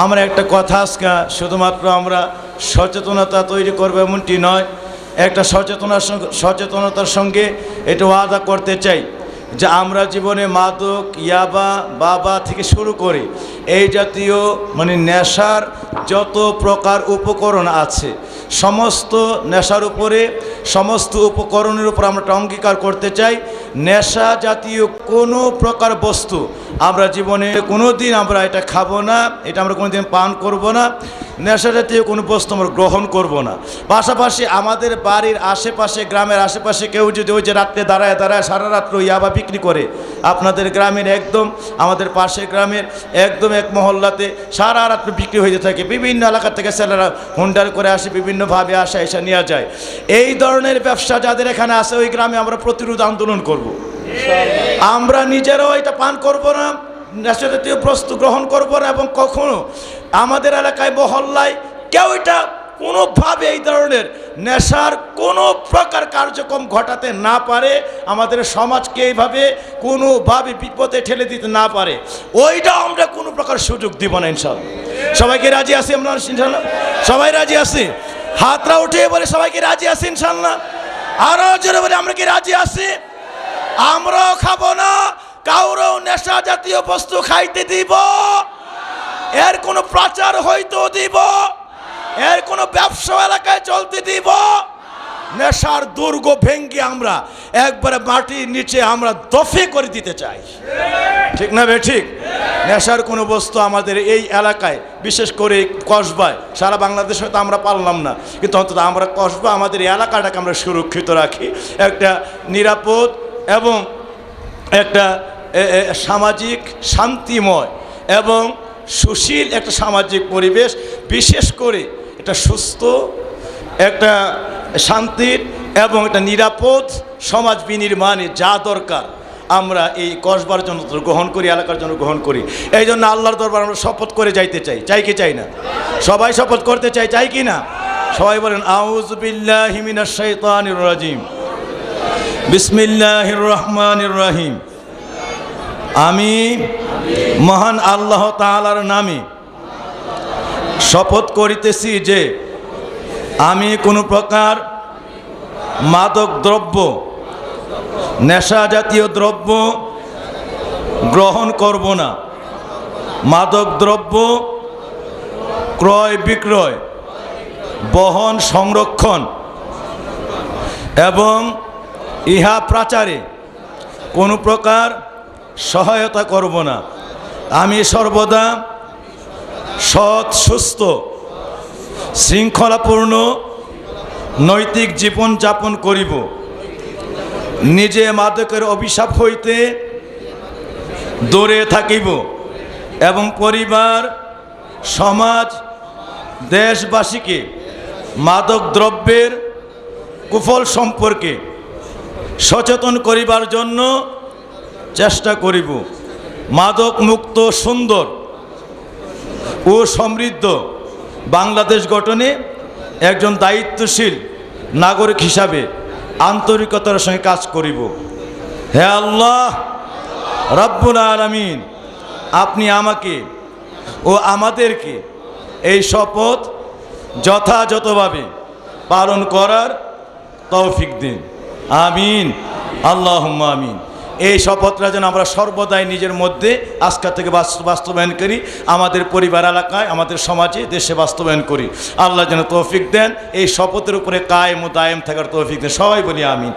আমরা একটা কথা আজকে শুধুমাত্র আমরা সচেতনতা তৈরি করবো এমনটি নয়, একটা সচেতনতার সঙ্গে এটা ওয়াদা করতে চাই যে আমরা জীবনে মাদক, ইয়াবা, বাবা থেকে শুরু করে এই জাতীয় নেশার যত প্রকার উপকরণ আছে, সমস্ত নেশার উপরে, সমস্ত উপকরণের উপর আমরা একটা অঙ্গীকার করতে চাই, নেশা জাতীয় কোনো প্রকার বস্তু আমরা জীবনে কোনো দিন আমরা এটা খাবো না, এটা আমরা কোনো দিন পান করবো না, নেশা জাতীয় কোনো বস্তু আমরা গ্রহণ করব না। পাশাপাশি আমাদের বাড়ির আশেপাশে, গ্রামের আশেপাশে কেউ যদি ওই যে রাত্রে দাঁড়ায় দাঁড়ায় সারা রাত্র ইয়াবা বিক্রি করে, আপনাদের গ্রামের একদম আমাদের পাশের গ্রামের একদম এক মহল্লাতে সারা রাত্র বিক্রি হয়ে থাকে, বিভিন্ন এলাকা থেকে ছেলেরা হুন্ডার করে আসে, বিভিন্নভাবে আসে, এসে নেওয়া যায়। এই ধরনের ব্যবসা যাদের এখানে আছে ওই গ্রামে আমরা প্রতিরোধ আন্দোলন করব। আমরা নিজেরাও এটা পান করব না, নেশা জাতীয় বস্তু গ্রহণ করব না, এবং কখনো আমাদের এলাকায় মহল্লায় কেউ এটা কোনোভাবে এই ধরনের নেশার কোনো প্রকার কার্যক্রম ঘটাতে না পারে, আমাদের সমাজকে এইভাবে কোনোভাবে বিপদে ঠেলে দিতে না পারে, ওইটা আমরা কোনো প্রকার সুযোগ দিব না ইনশাআল্লাহ। সবাইকে রাজি আছি আমরা ইনশাআল্লাহ? সবাই রাজি আছি? হাতরা উঠে বলে সবাইকে রাজি আছি ইনশাআল্লাহ? আরও জোরে বলে আমরা কি রাজি আছি? আমরাও খাবো না, কাউরেও নেশা জাতীয় বস্তু খাইতে দিব, এর কোনো প্রচার হইতে দিব, এর কোনো ব্যবসা এলাকায় চলতে দিব। নেশার দুর্গ ভেঙ্গে আমরা একবারে মাটির নিচে আমরা দফে করে দিতে চাই, ঠিক না বে ঠিক? নেশার কোনো বস্তু আমাদের এই এলাকায়, বিশেষ করে কসবায়, সারা বাংলাদেশ হয়তো আমরা পারলাম না, কিন্তু অন্তত আমরা কসবা আমাদের এই এলাকাটাকে আমরা সুরক্ষিত রাখি, একটা নিরাপদ এবং একটা সামাজিক শান্তিময় এবং সুশীল একটা সামাজিক পরিবেশ, বিশেষ করে একটা সুস্থ, একটা শান্তির এবং একটা নিরাপদ সমাজ বিনির্মাণে যা দরকার আমরা এই কসবার জন্য গ্রহণ করি, এলাকার জন্য গ্রহণ করি। এই জন্য আল্লাহর দরবার আমরা শপথ করে যাইতে চাই, চাই কি চাই না? সবাই শপথ করতে চাই, চাই কি না? সবাই বলেন আউযু বিল্লাহি মিনাশ শাইতানির রাজিম, বিসমিল্লাহির রহমানির রহিম। আমি মহান আল্লাহ তাআলার নামে শপথ করিতেছি যে আমি কোনো প্রকার মাদক দ্রব্য, নেশা জাতীয় দ্রব্য গ্রহণ করব না। মাদক দ্রব্য ক্রয় বিক্রয়, বহন, সংরক্ষণ এবং ইহা প্রচারে কোনো প্রকার সহায়তা করব না। আমি সর্বদা সৎ, সুস্থ, শৃঙ্খলাপূর্ণ নৈতিক জীবন যাপন করিব। নিজে মাদকের অভিশাপ হইতে দূরে থাকিব এবং পরিবার, সমাজ, দেশবাসীকে মাদক দ্রব্যের কুফল সম্পর্কে সচেতন করিবার জন্য চেষ্টা করিব। মাদক মুক্ত, সুন্দর ও সমৃদ্ধ বাংলাদেশ গঠনে একজন দায়িত্বশীল নাগরিক হিসাবে আন্তরিকতার সঙ্গে কাজ করিব। হে আল্লাহ রব্বুল আলামিন, আপনি আমাকে ও আমাদেরকে এই শপথ যথাযথভাবে পালন করার তৌফিক দিন। আমিন, আল্লাহুম্মা আমিন। এই শপথটা যেন আমরা সর্বদাই নিজের মধ্যে আজকে থেকে বাস্তবায়ন করি, আমাদের পরিবার, এলাকায়, আমাদের সমাজে, দেশে বাস্তবায়ন করি। আল্লাহ যেন তৌফিক দেন, এই শপথের উপরে কায়েম ও দায়েম থাকার তৌফিক দেন। সবাই বলি আমিন।